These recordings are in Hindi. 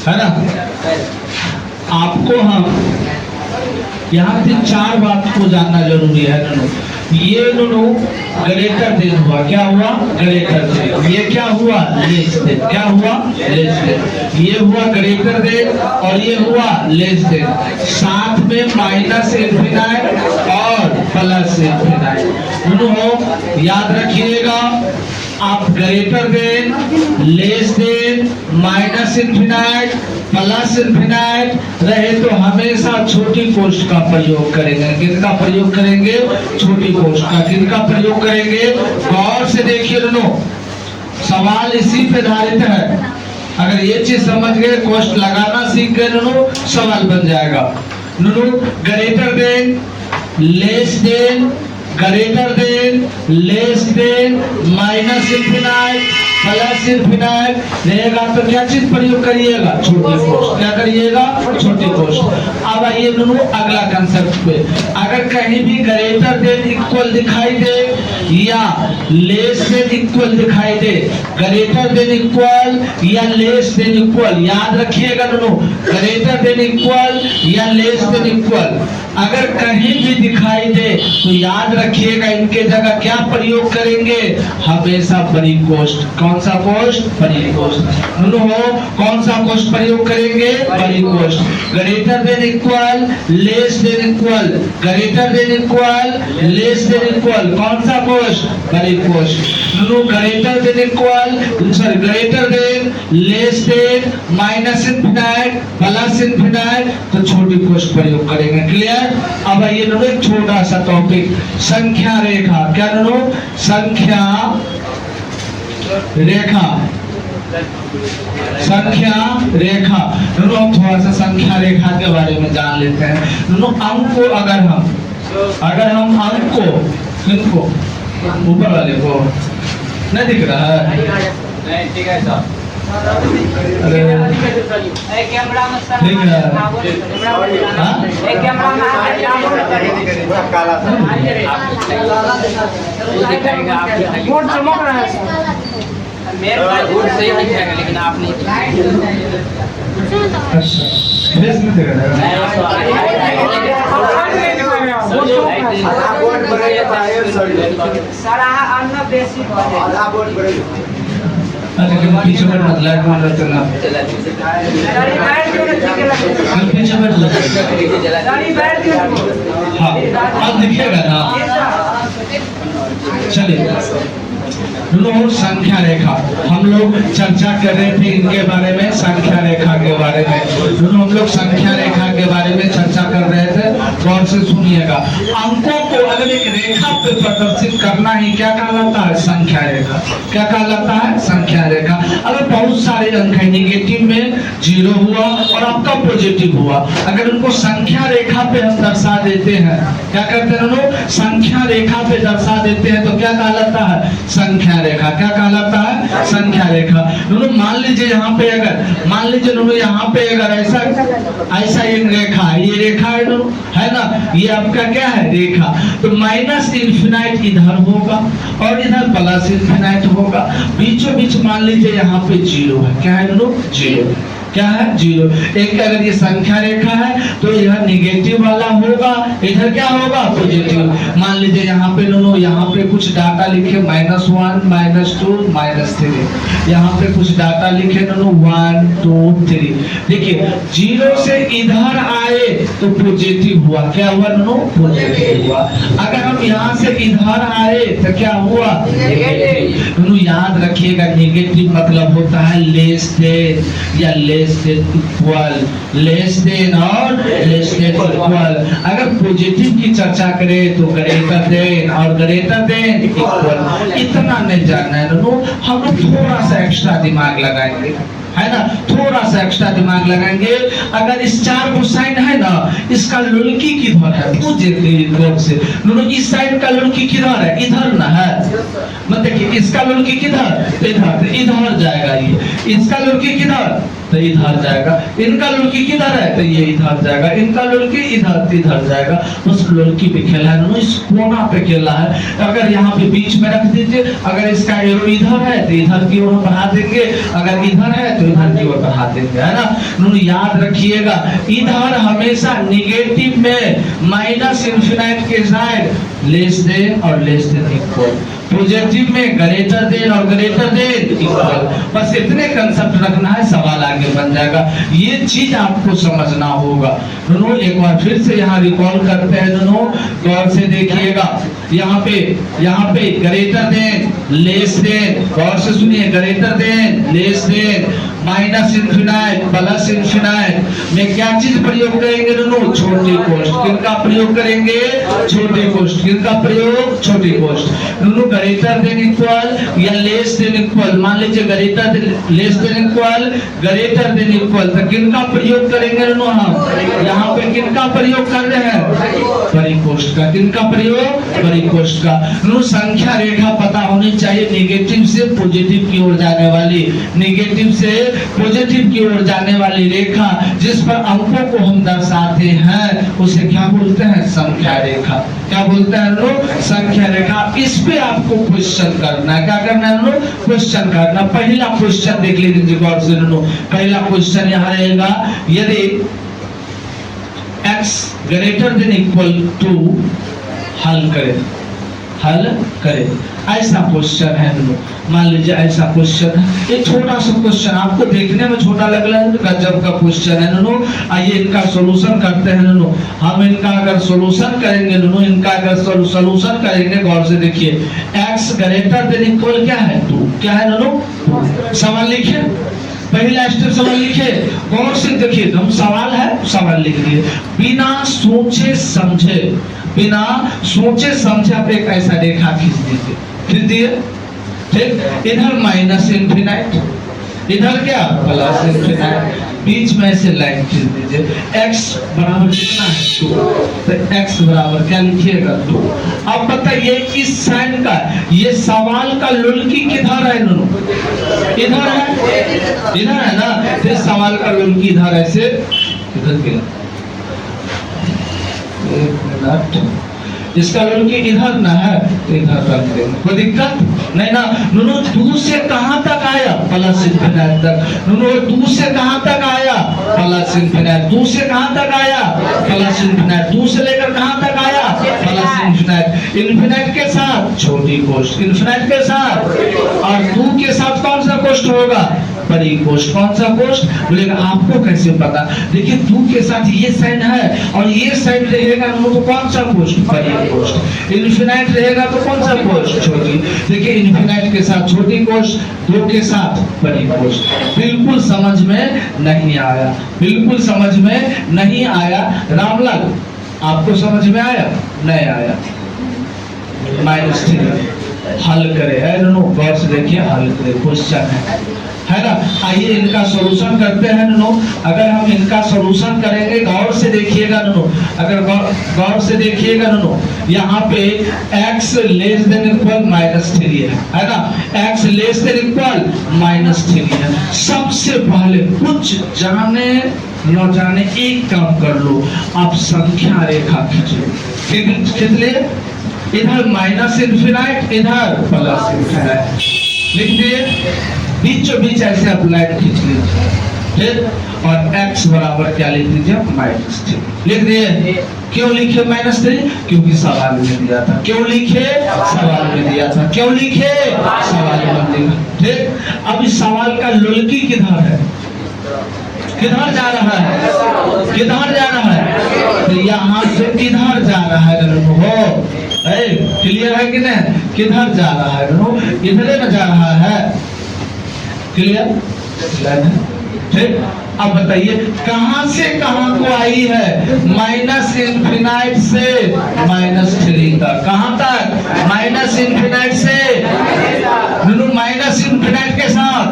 है ना। आपको हम यहाँ से 4 बात को जानना जरूरी है। ये ग्रेटर देन हुआ, क्या हुआ? Greater than. ये क्या हुआ? Less than. क्या हुआ? Less than. ये हुआ ग्रेटर देन और ये हुआ लेस देन। साथ में माइनस इनफिनाइट और प्लस इनफिनाइट दोनों याद रखिएगा। आप greater than, less than, minus infinite, plus infinite रहे तो हमेशा छोटी कोष्ठ का प्रयोग करेंगे। किसका प्रयोग करेंगे? छोटी कोष्ठ का। किसका प्रयोग करेंगे? गौर से देखिए दोनों, सवाल इसी पे आधारित है। अगर ये चीज समझ गए, कोष्ठ लगाना सीख गए दोनों, सवाल बन जाएगा। दोनों greater than, less than, greater than, less than, minus infinite, plus infinite रहेगा तो क्या चीज प्रयोग करिएगा? छोटी कोष्ठ। क्या करिएगा? छोटी कोष्ठ। अब आइए दोनों अगला कंसेप्ट पे। अगर कहीं भी ग्रेटर देन इक्वल दिखाई दे या लेस देन इक्वल दिखाई दे, ग्रेटर देन इक्वल या लेस देन इक्वल, याद रखिएगा दोनों, ग्रेटर देन इक्वल या लेस देन इक्वल अगर कहीं भी दिखाई दे तो याद रखिएगा इनके जगह क्या प्रयोग करेंगे? हमेशा बड़ी कोष्ठ। कौन सा कोष्ठ? बड़ी कोष्ठ। कौन सा कोष्ठ प्रयोग करेंगे? बड़ी कोष्ठ। Greater than equal, less than equal, greater than equal, less than equal, कौन सा कोष्ठ? बड़ी कोष्ठ। Greater than equal, sorry greater than, less than, minus infinite, plus infinite तो छोटी कोष्ठ प्रयोग करेंगे। क्लियर? अब ये एक छोटा सा टॉपिक, संख्या रेखा। क्या दोनों? संख्या रेखा। संख्या रेखा दोनों हम थोड़ा सा संख्या रेखा के बारे में जान लेते हैं। दोनों अंक को अगर हम अंक को, किनको? ऊपर वाले को नहीं दिख रहा है? नहीं, ठीक है सर। अरे कैमरा में सर, ठीक है। कैमरा में काला सर बोर्ड चमक रहा है। मेरे पास बोर्ड सही दिखेगा लेकिन आप नहीं। अच्छा बेस में दिख रहा है। बोर्ड बड़े सर अन्ना बेसी आधा बोर्ड बड़े। अच्छा कि पीछे में मत लाइट मान रहे थे ना, पीछे में हाँ अब दिखेगा ना। चलिए दोनों संख्या रेखा हम लोग चर्चा कर रहे थे इनके बारे में, संख्या रेखा के बारे में। दोनों हम लोग संख्या रेखा के बारे में चर्चा कर रहे थे। गौर से सुनिएगा, अंकों को अगर एक रेखा पे प्रदर्शित करना ही क्या कहलाता है? संख्या रेखा। क्या कहलाता है? संख्या रेखा। अगर बहुत सारे अंक है, निगेटिव में 0 हुआ और आपका पॉजिटिव हुआ, अगर उनको संख्या रेखा पे हम दर्शा देते हैं, क्या करते हैं दोनों? संख्या रेखा पे दर्शा देते हैं तो क्या कहलाता है? संख्या रेखा। क्या कहलाता है? संख्या रेखा। दोनों मान लीजिए यहाँ पे अगर मान लीजिए दोनों यहाँ पे अगर ऐसा एक रेखा है, ये रेखा है ना, ये आपका क्या है? रेखा। तो माइनस इनफिनाइट इधर होगा और इधर प्लस इनफिनाइट होगा। बीचों बीच मान लीजिए यहाँ पे 0 है। क्या है दोनों? 0। क्या है? 0। एक अगर ये संख्या रेखा है तो इधर निगेटिव वाला होगा, इधर क्या होगा? पॉजिटिव। मान लीजिए यहाँ पे दोनों, यहाँ पे कुछ डाटा लिखे -1, -2, -3, यहाँ पे कुछ डाटा लिखे दोनों 1, 2, 3। देखिए 0 से इधर आए तो पॉजिटिव हुआ। क्या हुआ दोनों? पॉजिटिव हुआ। अगर हम यहाँ से इधर आए तो क्या हुआ? नेगेटिव। दोनों याद रखिएगा, नेगेटिव मतलब होता है लेस देन या less than equal, less than और लेस देन इक्वल। अगर पॉजिटिव की चर्चा करें तो ग्रेटर देन और ग्रेटर देन इक्वल। इतना नहीं जानना है दोनों, हम लोग थोड़ा सा एक्स्ट्रा दिमाग लगाएंगे, है ना, थोड़ा सा एक्स्ट्रा दिमाग लगाएंगे। अगर इस 4 को साइन है ना, इसका लुड़की किधर है? गौर से दोनों, इस साइड का लुड़की किधर है? इधर ना है। मतलब देखिए इसका लुड़की किधर? इधर। इधर जाएगा ये। इसका लुड़की किधर? तो तो इधर जाएगा। इनका लुल्की किधर है तो ये इधर जाएगा। इनका लुल्की इधर जाएगा। बस लुल्की पे खेला है, इस कोना पे खेला है। अगर यहाँ पे बीच में रख दीजिए, अगर इसका एरो इधर है तो इधर की ओर बढ़ा देंगे, अगर इधर है तो इधर की ओर बढ़ा देंगे, है ना। याद रखिएगा इधर हमेशा निगेटिव में माइनस इन्फिनाइट के साइड लेस देन और लेस देन इक्वल, पॉजिटिव में ग्रेटर देन और ग्रेटर देन इक्वल। बस इतने कंसेप्ट रखना है, सवाल आगे बन जाएगा। ये चीज आपको समझना होगा। दोनों एक बार फिर से यहाँ रिकॉल करते हैं, दोनों गौर से देखिएगा। यहाँ पे ग्रेटर देन लेस देन, गौर से सुनिए, greater than less than minus infinite plus infinite में क्या चीज प्रयोग करेंगे दोनों? छोटी कोष्ठ। किनका प्रयोग करेंगे? छोटी कोष्ठ। किनका प्रयोग? छोटी कोष्ठ। दोनों ग्रेटर देन इक्वल या लेस देन इक्वल, मान लीजिए greater than less than equal greater than equal, तो किनका प्रयोग करेंगे दोनों? हम यहाँ पे किनका प्रयोग कर रहे हैं? परिकोष्ठ का। किनका प्रयोग? परिकोष्ठ का। दोनों संख्या रेखा पता होनी चाहिए, नेगेटिव से पॉजिटिव की ओर जाने वाली, नेगेटिव से पॉजिटिव की ओर जाने वाली रेखा जिस पर अंकों को हम दर्शाते हैं उसे क्या बोलते हैं? संख्या रेखा। क्या बोलते हैं लोग? संख्या रेखा। इस पे आपको क्वेश्चन करना है। क्या करना है लोग? क्वेश्चन करना। पहला क्वेश्चन देख लीजिए गौर से दोनों। पहला क्वेश्चन यहाँ रहेगा, यदि x greater than equal to, हल करें ऐसा क्वेश्चन है दोनों। मान लीजिए ऐसा क्वेश्चन है, एक छोटा सा क्वेश्चन, आपको देखने में छोटा लग रहा है, गजब का क्वेश्चन है दोनों। आइए इनका सॉल्यूशन करते हैं दोनों। हम इनका अगर सॉल्यूशन करेंगे दोनों, इनका अगर सॉल्यूशन करेंगे, गौर से देखिए, x ग्रेटर देन इक्वल क्या है? 2। क्या है दोनों? सवाल लिखिए, पहला स्टेप सवाल लिखिए, गौर से देखिए। हम सवाल है, सवाल लिख दिए, बिना सोचे समझे आप एक ऐसा रेखा खींच दीजिए, ठीक। इधर माइनस इन्फिनाइट, इधर क्या? प्लस इन्फिनाइट, बीच में से लाइन खींच दीजिए। x बराबर कितना है? 2। तो x बराबर क्या लिखिएगा? 2। अब बताइए इस साइन का, ये सवाल का लुल्की किधर है दोनों? इधर है ना। तो इस सवाल का लुल्की इधर ऐसे, इधर के, एक मिनट, इसका लुल्की इधर ना है तो इधर रख देंगे, कोई दिक्कत नहीं ना। दोनों 2 से कहां तक आया? प्लस इन्फिनाइट तक। दोनों 2 से कहां तक आया? Plus infinite. 2 से कहां तक आया? Plus infinite. 2 से लेकर कहां तक आया? Plus infinite. इन्फिनाइट के साथ छोटी कोष्ठ, इन्फिनाइट के साथ, और 2 के साथ कौन सा कोष्ठ होगा? बड़ी कोष्ठ। कौन सा कोष्ठ? बोलेगा आपको कैसे पता? देखिए 2 के साथ ये साइन है और ये साइन रहेगा तो कौन सा कोष्ठ? बड़ी कोष्ठ। इन्फिनाइट रहेगा तो कौन सा कोष्ठ? छोटी। देखिए इन्फिनाइट के साथ छोटी कोष्ठ, 2 के साथ बड़ी कोष्ठ। बिल्कुल समझ में नहीं आया, बिल्कुल समझ में नहीं आया। रामलाल आपको समझ में आया? नहीं आया। -3 हल करे है दोनों, गौर से देखिए, हल करे, क्वेश्चन है ना। आइए इनका सॉल्यूशन करते हैं दोनों। अगर हम इनका सॉल्यूशन करेंगे, गौर से देखिएगा दोनों, अगर गौर से देखिएगा दोनों, यहाँ पे x लेस देन इक्वल -3 है ना, x लेस देन इक्वल -3 है। सबसे पहले कुछ जाने न जाने एक काम कर लो, आप संख्या रेखा खींच ले। इधर माइनस इन्फिनाइट, इधर प्लस इन्फिनाइट, लिख दिए। बीचों बीच ऐसे आप लाइन खींच लीजिए, ठीक। और x बराबर क्या लिख दीजिए? -3 लिख दिए। क्यों लिखे -3? क्योंकि सवाल में दिया था। क्यों लिखे? सवाल में दिया था। क्यों लिखे? सवाल में दिया, ठीक। अब इस सवाल का लुल्की किधर है? किधर जा रहा है? किधर जा रहा है? तो यहाँ से इधर जा रहा है हो, क्लियर है कि नहीं? किधर जा रहा है? इधर न जा रहा है, क्लियर, ठीक। अब बताइए कहां से कहां को आई है? माइनस इन्फिनाइट से -3 तक। कहां तक? माइनस इन्फिनाइट से, माइनस इन्फिनाइट के साथ,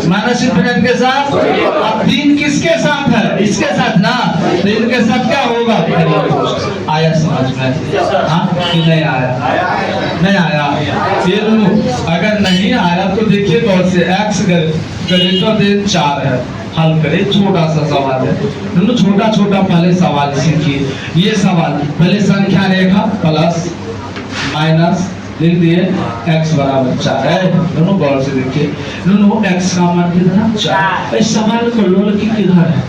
माइनस माइनस इन्फिनिट के साथ। अब 3 किसके साथ है? इसके साथ ना, तो इनके साथ क्या होगा? आया समझ में? हाँ कि नहीं आया? नहीं आया। ये अगर नहीं आया तो देखिए गौर से, x ग्रेटर देन 4 है, हल करें। छोटा सा सवाल है, दोनों छोटा छोटा पहले सवाल सीखिए। ये सवाल पहले संख्या रेखा प्लस माइनस लिख दिए, x बराबर 4 है। दोनों गौर से देखिए, दोनों x का मान कितना? 4। इस सवाल को लोल की किधर है?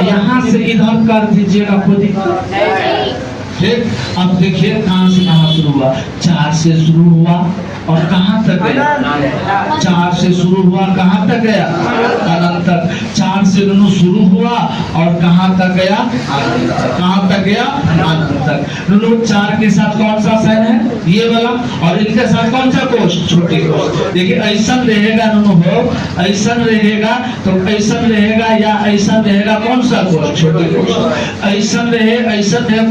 यहाँ से इधर कर दीजिएगा, कोई दिक्कत नहीं। ठीक, अब देखिए कहाँ से कहाँ शुरू हुआ? 4 से शुरू हुआ और कहाँ तक गया? 4 से शुरू हुआ, कहाँ तक गया? अनंत तक। 4 से दोनों शुरू हुआ और कहाँ तक गया? कहाँ तक गया? अनंत तक। दोनों 4 के साथ कौन सा साइन है? ये वाला। और इनके साथ कौन सा कोश? छोटी कोश। देखिए ऐसा रहेगा दोनों हो, ऐसा रहेगा तो ऐसा रहेगा या ऐसा रहेगा, कौन सा कोश? छोटी कोश। ऐसा रहे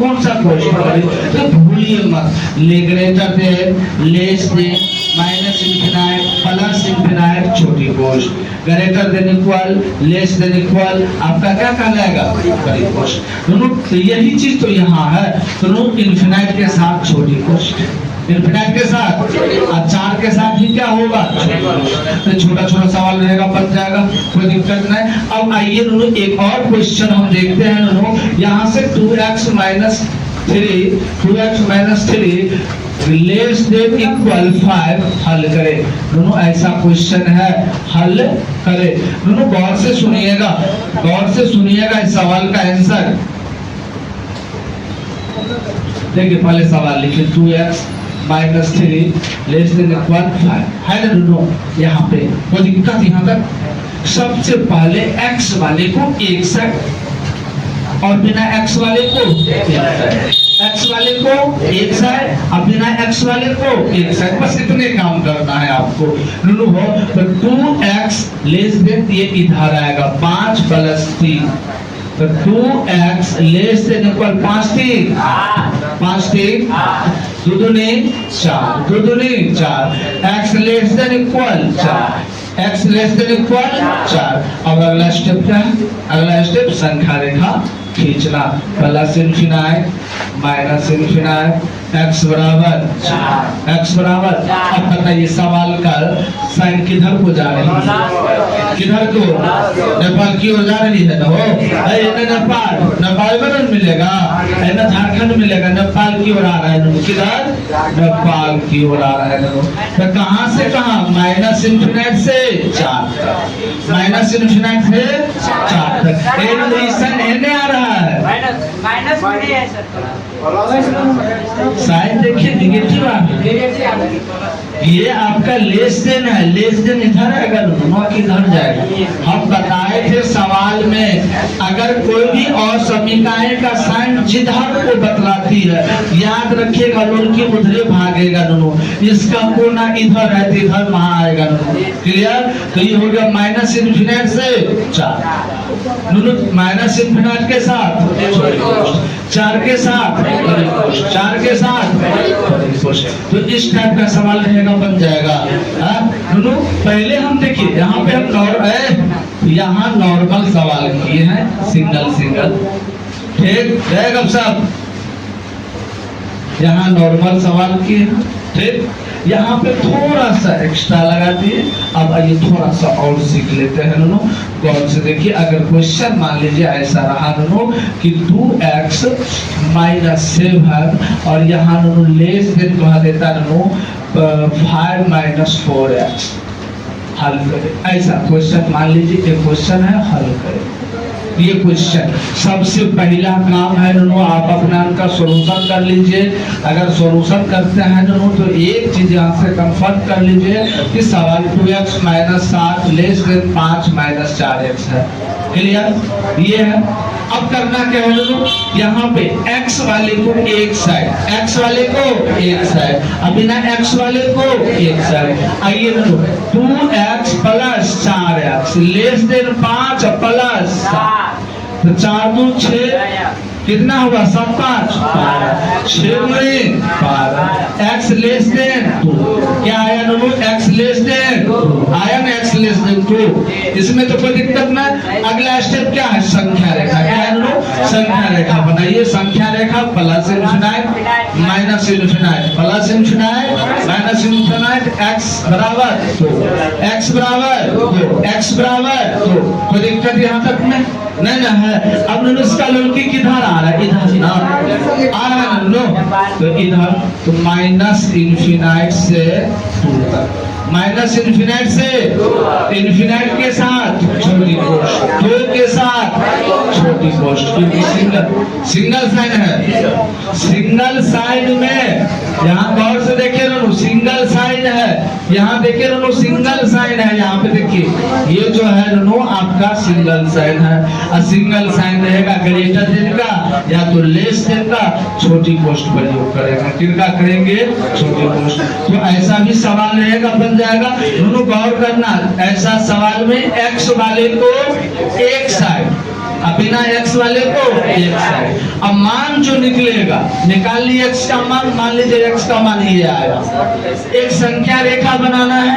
कौन सा कोश? तो भूलिए मत, greater than, less than, minus infinite, plus infinite, छोटी कोश। Greater than equal, less than equal, आपका क्या कहलाएगा? बड़ी कोश। दोनों तो यही चीज तो यहाँ है, दोनों इन्फिनाइट के साथ छोटी कोश, इन्फिनाइट के साथ, और 4 के साथ ही क्या होगा? तो छोटा छोटा सवाल रहेगा, बच जाएगा, कोई दिक्कत नहीं। अब आइए दोनों एक और क्वेश्चन हम देखते हैं दोनों। यहाँ से 2x minus 3 less than equal 5 हल करें। दोनों ऐसा क्वेश्चन है, हल करें। दोनों गौर से सुनिएगा, गौर से सुनिएगा इस सवाल का आंसर। देखिए पहले सवाल लिखिए, 2x minus 3 less than equal 5 है ना दोनों? यहाँ पे कोई दिक्कत? यहाँ तक सबसे पहले x वाले को 1 साइड और बिना x वाले को 1 साइड, x वाले को 1 साइड और बिना x वाले को 1 साइड, बस इतने काम करना है आपको। दोनों हो तो 2x लेस देन, ये इधर आएगा 5 प्लस 3, तो 2x लेस देन इक्वल 5 3 2 दूनी 4, 2 दूनी 4, x less than equal 4, x less than equal 4। अब अगला स्टेप क्या है? अगला स्टेप संख्या रेखा खींचना, plus infinite minus infinite, x बराबर 4, x बराबर। अब बताइए सवाल का साइन किधर को जा रही है? किधर को? नेपाल की ओर जा रही है ना? हो नेपाल, नेपाल में मिलेगा, ना झारखंड मिलेगा, नेपाल की ओर आ रहा है। किधर? नेपाल की ओर आ रहा है। तो कहाँ से कहाँ? माइनस इन्फिनाइट से 4 तक, माइनस इन्फिनाइट से 4 तक। एने आ रहा है, माइनस है सर। साइन देखिए निगेटिव आ गया। ये आपका लेस देन है, लेस देन इधर है, अगर दोनों किधर जाएगा? हम बताए थे सवाल में, अगर कोई भी और समीकरण का साइन जिधर को बतलाती है, याद रखिएगा लोग की उधरे भागेगा दोनों। इसका कोना इधर है तो इधर वहां आएगा दोनों। क्लियर? तो ये हो गया माइनस इन्फिनिट से 4, दोनों माइनस इन्फिनिट के साथ 4 के साथ 4 के साथ। तो इस टाइप का सवाल रहेगा, बन जाएगा। दोनों पहले हम देखिए यहाँ पे हम यहाँ नॉर्मल सवाल किए हैं, सिंगल सिंगल, ठीक रहेगा सब। यहाँ नॉर्मल सवाल किए, ठीक। यहाँ पे थोड़ा सा एक्स्ट्रा लगा दिए। अब आइए थोड़ा सा और सीख लेते हैं दोनों, गौर से देखिए। अगर क्वेश्चन मान लीजिए ऐसा रहा दोनों कि 2x माइनस 7 और यहाँ दोनों लेस देन कहा देता दोनों 5 माइनस 4x, हल करें। ऐसा क्वेश्चन मान लीजिए, एक क्वेश्चन है, हल करें। ये क्वेश्चन सबसे पहला काम है दोनों, आप अपना उनका सॉल्यूशन कर लीजिए। अगर सॉल्यूशन करते हैं दोनों तो एक चीज यहाँ से कंफर्म कर लीजिए कि सवाल 2x minus 7 less than 5 minus 4x है। क्लियर? ये है। अब करना क्या है दोनों, यहाँ पे x वाले को एक साइड, x वाले को एक साइड, अब बिना x वाले को एक साइड। आइए दोनों 2x plus 4x less than 5 plus 7, तो 4 2 6 कितना हुआ 7 5 6 में 12 x लेस देन 2 क्या आया नोनू x लेस देन आया ना x लेस देन 2 इसमें तो कोई दिक्कत ना। अगला स्टेप क्या है संख्या रेखा क्या है नोनू संख्या रेखा बनाइए। संख्या रेखा plus infinite minus infinite plus infinite minus infinite x बराबर 2 x बराबर 2 x बराबर 2 कोई दिक्कत यहाँ तक में नहीं ना है। अब नोनू इसका लड़की किधर आ रहा है इधर ना आ रहा है नोनू तो इधर तो माइनस इन्फिनाइट से 2 तक माइनस इन्फिनाइट से इन्फिनाइट के साथ छोटी पोस्ट 2 के साथ छोटी पोस्ट क्योंकि सिंगल साइन है। सिंगल साइन में यहाँ गौर से देखिए नोनू सिंगल साइन है। यहाँ देखिए नोनू सिंगल साइन है। यहाँ पे देखिए ये जो है नोनू आपका सिंगल साइन है और सिंगल साइन रहेगा ग्रेटर देन का या तो लेस देन का छोटी पोस्ट प्रयोग करेगा। किनका करेंगे छोटी पोस्ट। तो ऐसा भी सवाल रहेगा बन जाएगा दोनों गौर करना। ऐसा सवाल में x वाले को एक साइड अब बिना x वाले को एक साइड अब मान जो निकलेगा निकाल ली x का मान लीजिए x का मान ये आया। एक संख्या रेखा बनाना है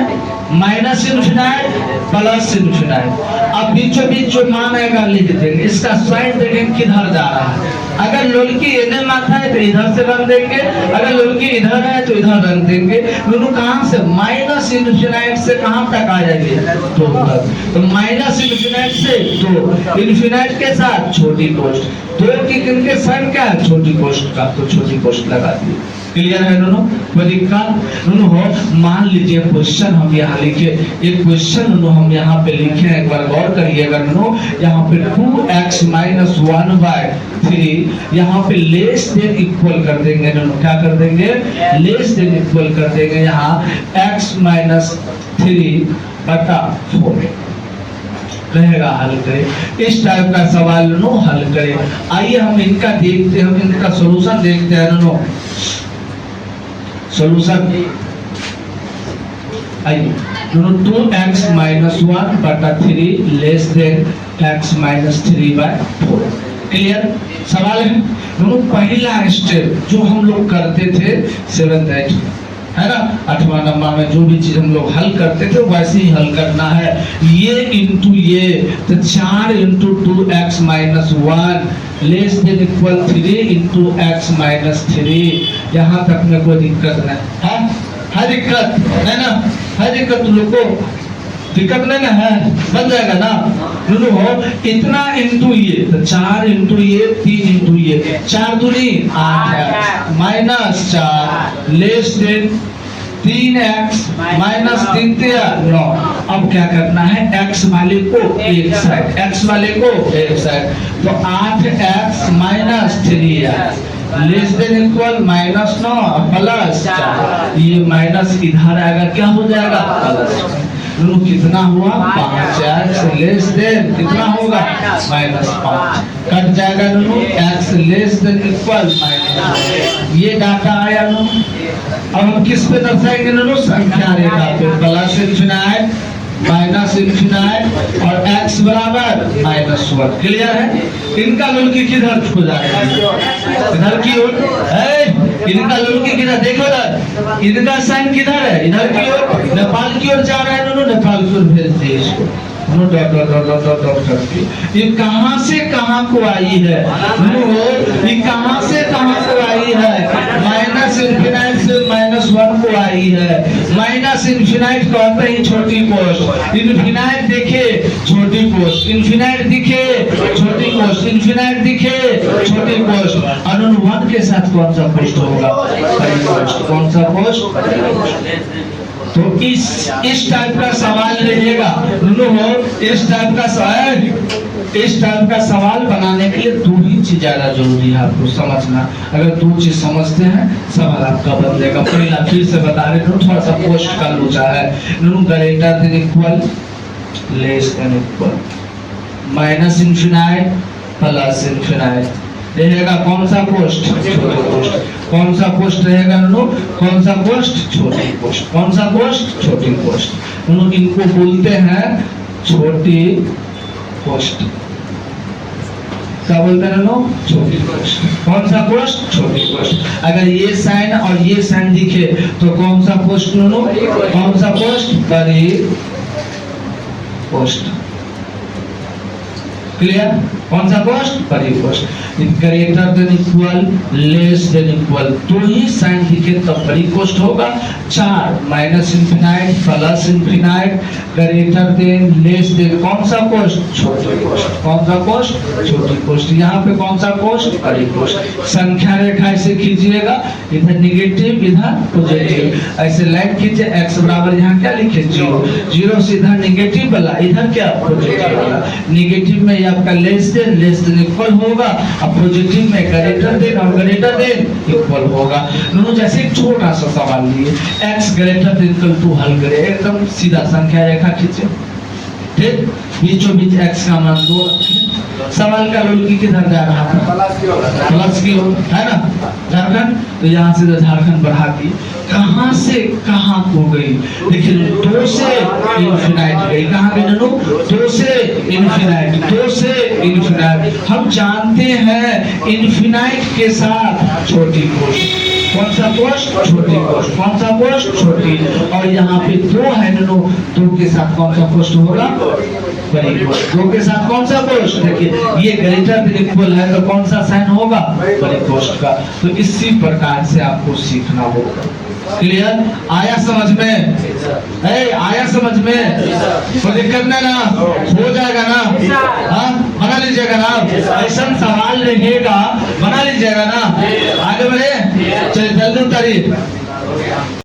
माइनस इन्फिनाइट प्लस इन्फिनाइट। अब बीचों बीच जो मान आएगा लिख देंगे। इसका साइड देखेंगे किधर जा रहा है। अगर लोलकी इधर माथा है तो इधर से रन देंगे अगर लोलकी इधर है तो इधर रन देंगे। दोनों कहां से माइनस इन्फिनाइट से कहां तक आ जाएंगे 2 तक। तो माइनस इन्फिनाइट से 2 इन्फिनाइट के साथ छोटी पोस्ट 2 की किनके साइन क्या है छोटी पोस्ट का तो छोटी पोस्ट लगा दी। क्लियर है दोनों कोई दिक्कत दोनों हो। मान लीजिए क्वेश्चन हम यहाँ लिखे एक क्वेश्चन दोनों हम यहाँ पे लिखे एक बार गौर करिएगा दोनों। यहाँ पे 2x माइनस 1/3 यहाँ पे लेस देन इक्वल कर देंगे दोनों। क्या कर देंगे लेस देन इक्वल कर देंगे। यहाँ x माइनस 3/4 रहेगा हल करें। इस टाइप का सवाल दोनों हल करें। आइए हम इनका देखते हैं हम इनका सॉल्यूशन देखते हैं दोनों। सॉल्यूशन आइए दोनों 2x minus 1/3 less than x minus 3/4 clear सवाल है दोनों। पहला स्टेप जो हम लोग करते थे 7th 8th है ना 8वां नंबर में जो भी चीज हम लोग हल करते थे वैसे ही हल करना है। ये इंटू ये तो 4 into 2x minus 1 less than equal 3 into x minus 3। यहाँ तक में कोई दिक्कत नहीं है दिक्कत नहीं ना है दिक्कत तुम लोग को दिक्कत नहीं ना है बन जाएगा ना दोनों हो। इतना इंटू ये तो 4 इंटू ये 3 इंटू ये 4 दूनी 8 है minus 4 less than 3x minus 3 9। अब क्या करना है x वाले को एक साइड x वाले को एक साइड तो 8x minus 3x less than equal minus 9 plus 4। ये माइनस इधर आएगा क्या हो जाएगा प्लस दोनों कितना हुआ 5x लेस देन कितना होगा माइनस 5 कट जाएगा दोनों x less than equal minus. ये डाटा आया दोनों। अब हम किस पे दर्शाएंगे दोनों संख्या रेखा पे प्लस इन्फिनाइट माइनस इन्फिनाइट और x बराबर -1 क्लियर है। इनका लड़की किधर छू जाएगा इधर की ओर इनका लड़की किधर देखो इधर इनका साइन किधर है इधर की ओर नेपाल की ओर जा रहा है दोनों नेपाल की ओर भेज दिए इसको ये कहां से कहां को आई है ये कहां से कहां को आई है माइनस इन्फिनाइट से -1 को आई है। माइनस इन्फिनाइट कहते हैं छोटी पोस्ट इन्फिनाइट देखे छोटी पोस्ट इन्फिनाइट दिखे छोटी पोस्ट इन्फिनाइट दिखे छोटी पोस्ट और 1 के साथ कौन सा पोस्ट होगा कौन सा पोस्ट। तो इस टाइप का सवाल रहेगा दोनों। इस टाइप का सवाल बनाने के लिए 2 ही चीज ज्यादा जरूरी है आपको समझना। अगर 2 चीज समझते हैं सवाल आपका बन जाएगा। पहला फिर से बता रहे थे थोड़ा सा पोस्ट का लोचा है greater than equal less than equal minus infinite plus infinite रहेगा कौन सा पोस्ट छोटी पोस्ट। कौन सा पोस्ट रहेगा कौन सा पोस्ट छोटी पोस्ट कौन सा पोस्ट छोटी पोस्ट इनको बोलते हैं छोटी पोस्ट क्या बोलते हैं लोग? छोटी कोष्ठ। कौन सा कोष्ठ? छोटी कोष्ठ। अगर ये साइन और ये साइन दिखे तो कौन सा कोष्ठ लो? कौन सा कोष्ठ? बड़ी कोष्ठ। क्लियर? कौन सा कोष्ठ? बड़ी कोष्ठ। Greater than equal, less than equal, तो ही साइन दिखे तब बड़ी कोष्ठ होगा। 4 minus infinite plus infinite greater than less than, कौन सा कोष्ठ? छोटी कोष्ठ। कौन सा कोष्ठ? छोटी कोष्ठ। यहाँ पे कौन सा कोष्ठ? बड़ी कोष्ठ। संख्या रेखा ऐसे खींचिएगा, इधर निगेटिव इधर पॉजिटिव, ऐसे लाइन खींचे, x बराबर यहाँ क्या लिखे? 0। 0 से इधर निगेटिव वाला, इधर क्या? पॉजिटिव वाला। निगेटिव में ये आपका लेस देन इक्वल होगा, अब पॉजिटिव में ग्रेटर देन और ग्रेटर देन इक्वल होगा। दोनों जैसे एक छोटा सा सवाल लिए, x greater than equal to हल करे, एकदम सीधा संख्या रेखा खींचे, ठीक, बीचों बीच x का मान 2 रखें। सवाल का लड़की किधर जा रहा है? प्लस की ओर, है ना? झारखंड, तो यहाँ से झारखंड बढ़ा दी, कहाँ से कहाँ को गई? देखिए 2 से इन्फिनाइट गई, कहाँ गई ननू? 2 से इन्फिनाइट, 2 से इन्फिनाइट। हम जानते हैं इन्फिनाइट के साथ छोटी कोष्ठ, कौन सा कोष्ठ? छोटी कोष्ठ। कौन सा कोष्ठ? छोटी। और यहाँ पे 2 है ननू, 2 के साथ कौन सा कोष्ठ होगा? बड़ी कोष्ठ। 2 के साथ कौन सा कोष्ठ? देखिए ये ग्रेटर देन इक्वल है तो कौन सा साइन होगा? बड़ी कोष्ठ का। तो इसी प्रकार से आपको सीखना होगा। क्लियर? आया समझ में? आया समझ में? कोई दिक्कत नहीं ना? हो जाएगा ना? हाँ, बना लीजिएगा ना? ऐसा सवाल रहेगा, बना लीजिएगा ना? आगे बढ़े, चलिए जल्दी उतारिए।